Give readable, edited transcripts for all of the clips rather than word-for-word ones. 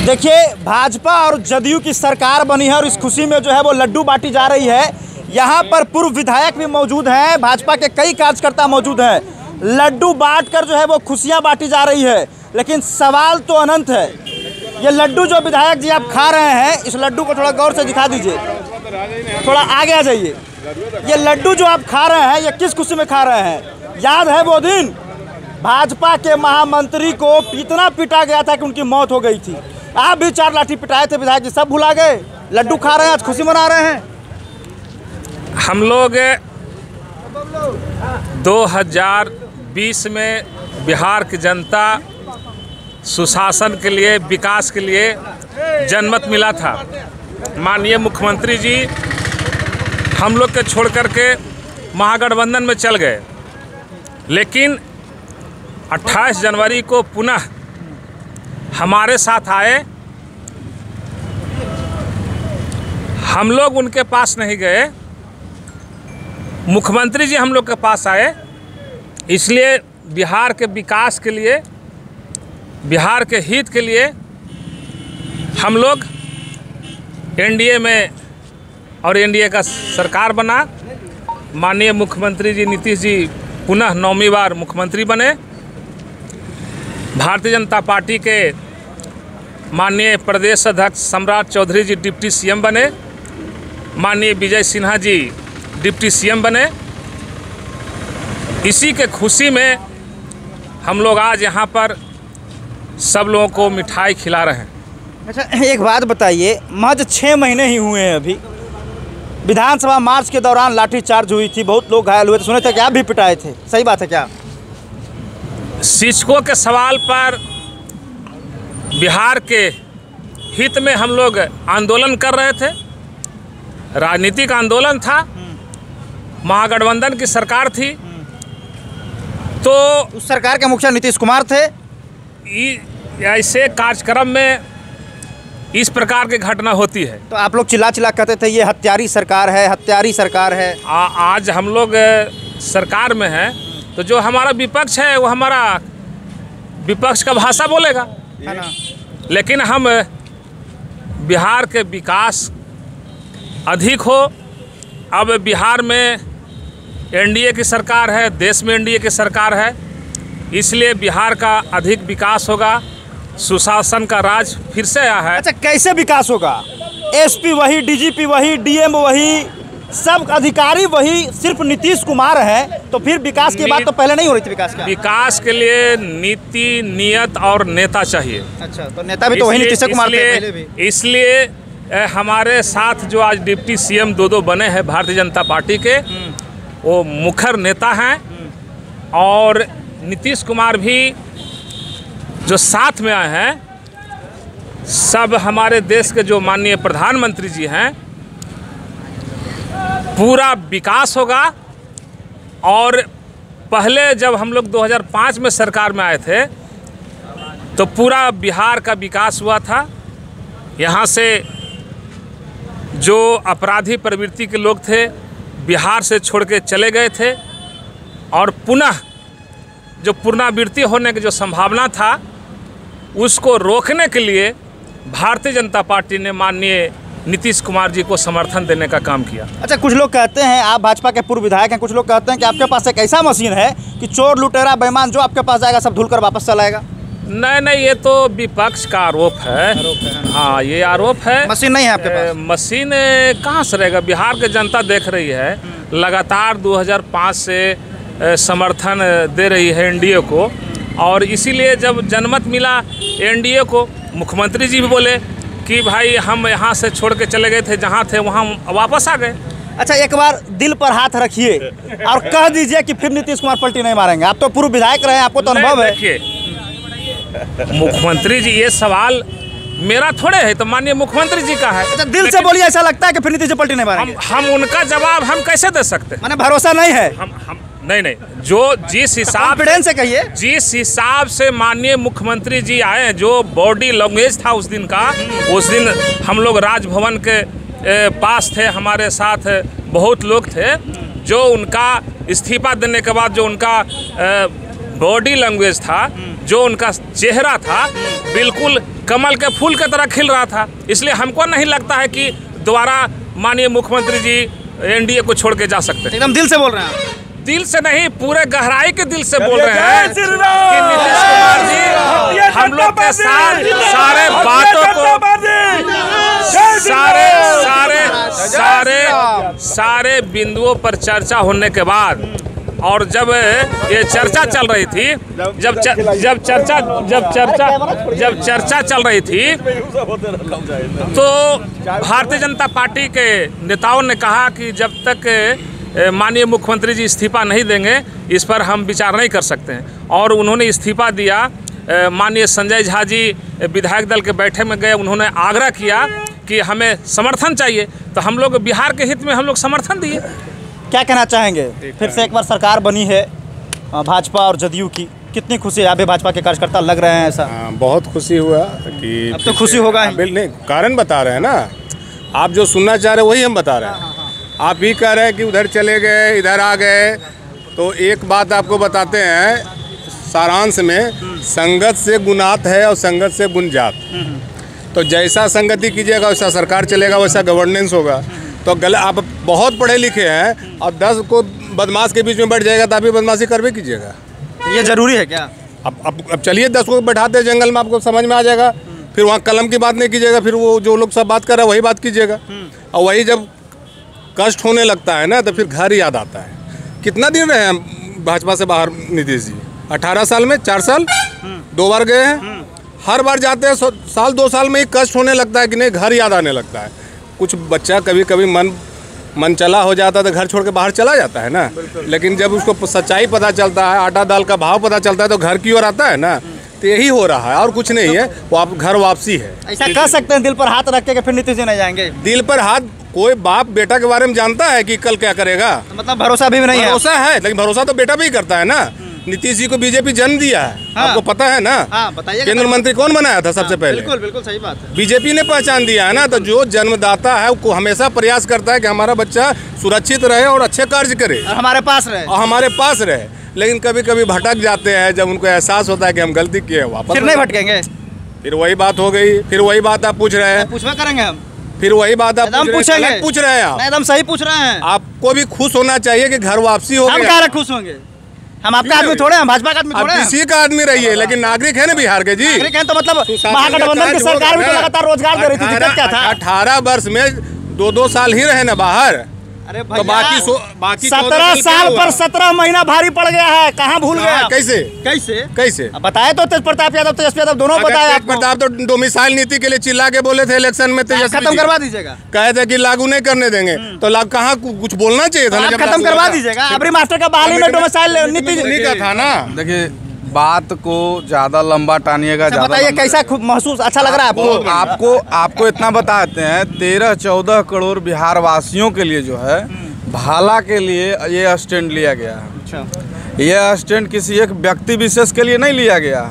देखिए, भाजपा और जदयू की सरकार बनी है और इस खुशी में जो है वो लड्डू बांटी जा रही है। यहाँ पर पूर्व विधायक भी मौजूद हैं, भाजपा के कई कार्यकर्ता मौजूद हैं। लड्डू बांटकर जो है वो खुशियाँ बांटी जा रही है, लेकिन सवाल तो अनंत है। ये लड्डू जो विधायक जी आप खा रहे हैं, इस लड्डू को थोड़ा गौर से दिखा दीजिए, थोड़ा आगे आ जाइए। ये लड्डू जो आप खा रहे हैं, ये किस खुशी में खा रहे हैं? याद है वो दिन भाजपा के महामंत्री को इतना पीटा गया था कि उनकी मौत हो गई थी। आप भी 4 लाठी पिटाए थे विधायक जी, सब भुला गए। लड्डू खा रहे हैं, आज खुशी मना रहे हैं। हम लोग 2020 में बिहार की जनता सुशासन के लिए, विकास के लिए जनमत मिला था। माननीय मुख्यमंत्री जी हम लोग के छोड़ करके महागठबंधन में चल गए, लेकिन 28 जनवरी को पुनः हमारे साथ आए। हम लोग उनके पास नहीं गए, मुख्यमंत्री जी हम लोग के पास आए। इसलिए बिहार के विकास के लिए, बिहार के हित के लिए हम लोग एनडीए में और एनडीए का सरकार बना। माननीय मुख्यमंत्री जी नीतीश जी पुनः 9वीं बार मुख्यमंत्री बने। भारतीय जनता पार्टी के माननीय प्रदेश अध्यक्ष सम्राट चौधरी जी डिप्टी सीएम बने। माननीय विजय सिन्हा जी डिप्टी सीएम बने। इसी के खुशी में हम लोग आज यहाँ पर सब लोगों को मिठाई खिला रहे हैं। अच्छा, एक बात बताइए, महज 6 महीने ही हुए हैं अभी। विधानसभा मार्च के दौरान लाठीचार्ज हुई थी, बहुत लोग घायल हुए थे, सुने थे कि आप भी पिटाए थे, सही बात है क्या? शिक्षकों के सवाल पर बिहार के हित में हम लोग आंदोलन कर रहे थे। राजनीतिक आंदोलन था, महागठबंधन की सरकार थी, तो उस सरकार के मुखिया नीतीश कुमार थे। ऐसे कार्यक्रम में इस प्रकार की घटना होती है तो आप लोग चिल्ला चिल्ला कहते थे ये हत्यारी सरकार है, हत्यारी सरकार है। आज हम लोग सरकार में हैं, तो जो हमारा विपक्ष है वो हमारा विपक्ष का भाषा बोलेगा, है ना? लेकिन हम बिहार के विकास अधिक हो। अब बिहार में एनडीए की सरकार है, देश में एनडीए की सरकार है, इसलिए बिहार का अधिक विकास होगा। सुशासन का राज फिर से आया है। अच्छा, कैसे विकास होगा? एसपी वही, डीजीपी वही, डीएम वही, सब अधिकारी वही, सिर्फ नीतीश कुमार है, तो फिर विकास की बात तो पहले नहीं हो रही थी। विकास के लिए नीति, नियत और नेता चाहिए। अच्छा, तो नेता भी तो वही नीतीश कुमार थे पहले भी। इसलिए हमारे साथ जो आज डिप्टी सीएम 2 बने हैं भारतीय जनता पार्टी के, वो मुखर नेता हैं। और नीतीश कुमार भी जो साथ में आए हैं, सब हमारे देश के जो माननीय प्रधानमंत्री जी हैं, पूरा विकास होगा। और पहले जब हम लोग 2005 में सरकार में आए थे तो पूरा बिहार का विकास हुआ था। यहाँ से जो अपराधी प्रवृत्ति के लोग थे बिहार से छोड़ के चले गए थे, और पुनः जो पुनरावृत्ति होने की जो संभावना था उसको रोकने के लिए भारतीय जनता पार्टी ने माननीय नीतीश कुमार जी को समर्थन देने का काम किया। अच्छा, कुछ लोग कहते हैं, आप भाजपा के पूर्व विधायक हैं, कुछ लोग कहते हैं कि आपके पास एक ऐसा मशीन है कि चोर, लुटेरा, बेईमान जो आपके पास जाएगा सब धुलकर वापस चला आएगा। नहीं, ये तो विपक्ष का आरोप है। हाँ, ये आरोप है। मशीन नहीं है आपके पास? मशीन कहाँ से रहेगा? बिहार की जनता देख रही है, लगातार 2005 से समर्थन दे रही है एनडीए को, और इसीलिए जब जनमत मिला एनडीए को, मुख्यमंत्री जी भी बोले कि भाई हम यहाँ से छोड़ के चले गए थे, जहाँ थे वहाँ वापस आ गए। अच्छा, एक बार दिल पर हाथ रखिए और कह दीजिए कि फिर नीतीश कुमार पलटी नहीं मारेंगे। आप तो पूर्व विधायक रहे हैं, आपको तो अनुभव है। देखिए, मुख्यमंत्री जी, ये सवाल मेरा थोड़े है, तो माननीय मुख्यमंत्री जी का है। अच्छा, दिल से बोलिए, ऐसा लगता है कि फिर नीतीश जी पलटी नहीं मारेंगे? हम उनका जवाब हम कैसे दे सकते हैं? माने भरोसा नहीं है? हम नहीं, जो जिस हिसाब कॉन्फिडेंस से कहिए, जिस हिसाब से माननीय मुख्यमंत्री जी आए, जो बॉडी लैंग्वेज था उस दिन का, उस दिन हम लोग राजभवन के पास थे, हमारे साथ बहुत लोग थे, जो उनका इस्तीफा देने के बाद जो उनका बॉडी लैंग्वेज था जो उनका चेहरा था बिल्कुल कमल के फूल की तरह खिल रहा था। इसलिए हमको नहीं लगता है कि दोबारा माननीय मुख्यमंत्री जी एनडीए को छोड़ के जा सकते हैं। एकदम दिल से बोल रहे हैं आप? दिल से नहीं, पूरे गहराई के दिल से बोल रहे हैं कि नीतीश कुमार जी हम लोग के साथ सारे बातों को सारे बिंदुओं पर चर्चा होने के बाद, और जब ये चर्चा चल रही थी, जब चर्चा चल रही थी तो भारतीय जनता पार्टी के नेताओं ने कहा कि जब तक माननीय मुख्यमंत्री जी इस्तीफा नहीं देंगे इस पर हम विचार नहीं कर सकते हैं। और उन्होंने इस्तीफा दिया। माननीय संजय झा जी विधायक दल के बैठक में गए, उन्होंने आग्रह किया कि हमें समर्थन चाहिए, तो हम लोग बिहार के हित में हम लोग समर्थन दिए। क्या कहना चाहेंगे? फिर से एक बार सरकार बनी है भाजपा और जदयू की, कितनी खुशी है? आप भी भाजपा के कार्यकर्ता लग रहे हैं ऐसा? बहुत खुशी हुआ कि अब तो खुशी होगा ही। नहीं, कारण बता रहे हैं ना, आप जो सुनना चाह रहे हैं वही हम बता रहे हैं। आप ही कह रहे हैं कि उधर चले गए इधर आ गए, तो एक बात आपको बताते हैं सारांश में, संगत से गुनात है और संगत से गुंजात। तो जैसा संगति कीजिएगा वैसा सरकार चलेगा, वैसा गवर्नेंस होगा। तो आप बहुत पढ़े लिखे हैं और 10 को बदमाश के बीच में बैठ जाएगा तो आप भी बदमाशी कर भी कीजिएगा। ये जरूरी है क्या? अब चलिए 10 को बैठाते हैं जंगल में, आपको समझ में आ जाएगा। फिर वहाँ कलम की बात नहीं कीजिएगा, फिर वो जो लोग सब बात कर रहे हैं वही बात कीजिएगा। और वही जब कष्ट होने लगता है ना तो फिर घर याद आता है। कितना दिन रहे हैं भाजपा से बाहर नीतीश जी? 18 साल में 4 साल 2 बार गए हैं। हर बार जाते हैं साल 2 साल में ही कष्ट होने लगता है कि नहीं, घर याद आने लगता है। कुछ बच्चा कभी कभी मन चला हो जाता है तो घर छोड़ के बाहर चला जाता है ना, लेकिन जब उसको सच्चाई पता चलता है, आटा दाल का भाव पता चलता है तो घर की ओर आता है ना। तो यही हो रहा है और कुछ नहीं है, वो आप घर वापसी है। ऐसा कह सकते हैं दिल पर हाथ रख के फिर नीतीश जी नहीं जाएंगे? दिल पर हाथ, कोई बाप बेटा के बारे में जानता है कि कल क्या करेगा? मतलब भरोसा भी नहीं है? भरोसा है, लेकिन भरोसा तो बेटा भी करता है ना। नीतीश जी को बीजेपी जन्म दिया है। हाँ। आपको पता है ना? हाँ, बताइए। केंद्र मंत्री कौन बनाया था सबसे पहले? बिल्कुल बिल्कुल सही बात है। बीजेपी ने पहचान दिया है ना। तो जो जन्मदाता है वो हमेशा प्रयास करता है कि हमारा बच्चा सुरक्षित रहे और अच्छे कार्य करे और हमारे पास रहे। लेकिन कभी कभी भटक जाते हैं, जब उनको एहसास होता है कि हम गलती किए, वापस फिर नहीं भटकेंगे। फिर वही बात हो गई, फिर वही बात आप पूछ रहे हैं। पूछवा करेंगे हम, फिर वही बात आप पूछेंगे। पूछ रहे हैं आप, एकदम सही पूछ रहे हैं। आपको भी खुश होना चाहिए कि घर वापसी हो गया। हम क्या खुश होंगे? हम आपका आदमी थोड़े हैं, भाजपा का आदमी थोड़े हैं। किसी का आदमी रहिए, लेकिन नागरिक है ना बिहार के जी। नागरिक हैं तो मतलब महागठबंधन की सरकार भी तो लगातार रोजगार दे रही थी, दिक्कत क्या था? 18 वर्ष में 2-2 साल ही रहे ना बाहर। अरे तो बाकी 17 साल पर 17 महीना भारी पड़ गया है। कहाँ भूल गया? कैसे बताए तो तेज प्रताप यादव, तेजस्वी यादव दोनों बताए। तेज प्रताप तो डोमिसाइल नीति के लिए चिल्ला के बोले थे इलेक्शन में, खत्म करवा दीजिएगा कहे थे कि लागू नहीं करने देंगे। तो कहाँ कुछ बोलना चाहिए था? खत्म करवा दीजिएगा। अबरी मास्टर का बहाली में डोमिसाइल नीति का था ना। देखिए, बात को ज्यादा लंबा टानिएगा। बताइए कैसा महसूस अच्छा लग रहा है आपको इतना बताते हैं, 13-14 करोड़ बिहार वासियों के लिए जो है भाला के लिए ये स्टैंड लिया गया है। अच्छा। यह स्टैंड किसी एक व्यक्ति विशेष के लिए नहीं लिया गया।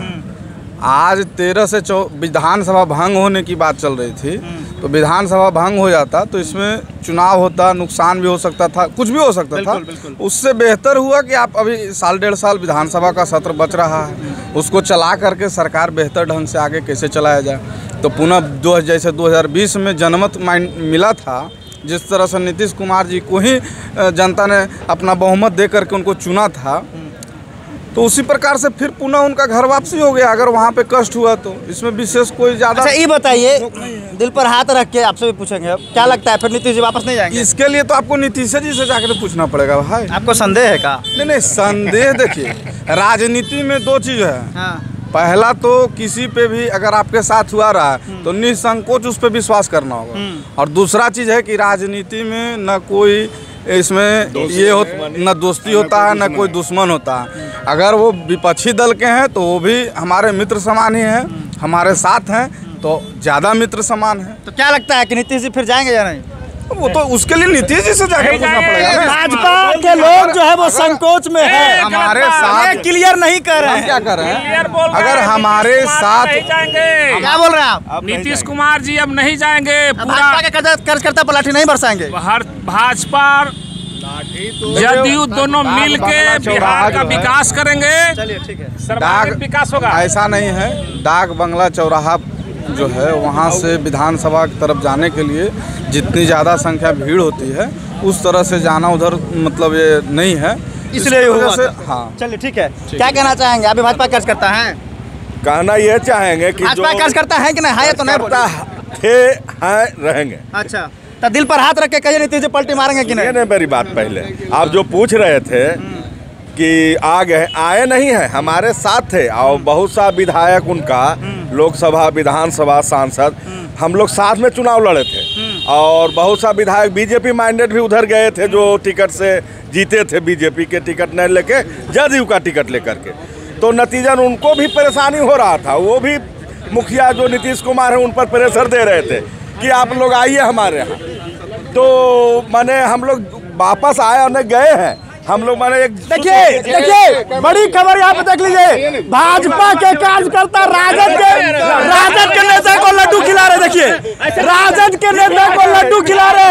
आज 13 से विधानसभा भंग होने की बात चल रही थी, तो विधानसभा भंग हो जाता तो इसमें चुनाव होता, नुकसान भी हो सकता था, कुछ भी हो सकता था। उससे बेहतर हुआ कि आप अभी 1.5 साल विधानसभा का सत्र बच रहा है, उसको चला करके सरकार बेहतर ढंग से आगे कैसे चलाया जाए। तो पुनः जैसे 2020 में जनमत मिला था, जिस तरह से नीतीश कुमार जी को ही जनता ने अपना बहुमत दे करके उनको चुना था, तो उसी प्रकार से फिर पुनः उनका घर वापसी हो गया। अगर वहाँ पे कष्ट हुआ तो इसमें विशेष कोई ज़्यादा। अच्छा, ये बताइए, दिल पर हाथ रख के आपसे भी पूछेंगे, अब क्या लगता है फिर नीतीश जी वापस नहीं जाएंगे? इसके लिए तो आपको नीतीश जी से जाकर पूछना पड़ेगा भाई। आपको संदेह है का? नहीं, संदेह देखिए, राजनीति में 2 चीज़ है। हाँ। पहला तो किसी पे भी अगर आपके साथ हुआ रहा है तो निसंकोच उस पर विश्वास करना होगा। और दूसरा चीज़ है कि राजनीति में न कोई इसमें ये हो, न दोस्ती होता है, न कोई दुश्मन होता है। अगर वो विपक्षी दल के हैं तो वो भी हमारे मित्र समान ही हैं, हमारे साथ हैं तो ज़्यादा मित्र समान हैं। तो क्या लगता है कि नीतीश जी फिर जाएंगे या नहीं? वो तो उसके लिए नीतीश जी से जाकर पूछना पड़ेगा। भाजपा के लोग जो है वो संकोच में है, हमारे साथ क्लियर नहीं कर रहे हैं। क्या कर रहे हैं? अगर हमारे साथ क्या बोल रहे हैं आप? नीतीश कुमार जी अब नहीं जाएंगे। भाजपा के कार्यकर्ता पलाठी नहीं बरसाएंगे? भाजपा जदयू दोनों मिल के बिहार का विकास करेंगे। चलिए ठीक है। सर्वांगीण विकास होगा। ऐसा नहीं है, डाक बंगला चौराहा जो है वहाँ से विधानसभा की तरफ जाने के लिए जितनी ज़्यादा संख्या भीड़ होती है उस तरह से जाना उधर मतलब ये नहीं है, इसलिए हुआ से। था। हाँ चलिए ठीक है। क्या कहना चाहेंगे? अभी भाजपा कार्यकर्ता हैं, कहना ये चाहेंगे कि भाजपा कार्यकर्ता है कि नहीं? है तो नहीं करता थे हैं रहेंगे। अच्छा, तो दिल पर हाथ रख के कहिए नीतीश जी पलटी मारेंगे कि ये नहीं? नहीं मेरी बात। पहले आप जो पूछ रहे थे कि आ गए, आए नहीं है, हमारे साथ थे और बहुत सा विधायक उनका लोकसभा विधानसभा सांसद हम लोग साथ में चुनाव लड़े थे और बहुत सा विधायक बीजेपी माइंडेड भी उधर गए थे जो टिकट से जीते थे, बीजेपी के टिकट नहीं लेके जदयू का टिकट लेकर के। तो नतीजन उनको भी परेशानी हो रहा था, वो भी मुखिया जो नीतीश कुमार है उन पर प्रेशर दे रहे थे कि आप लोग आइए हमारे यहाँ। तो माने हम लोग वापस आए और गए हैं हम लोग। माने एक देखिए बड़ी खबर यहाँ पे देख लीजिए, भाजपा के कार्यकर्ता राजद के नेता को लड्डू खिला रहे। देखिए राजद के नेता को लड्डू खिला रहे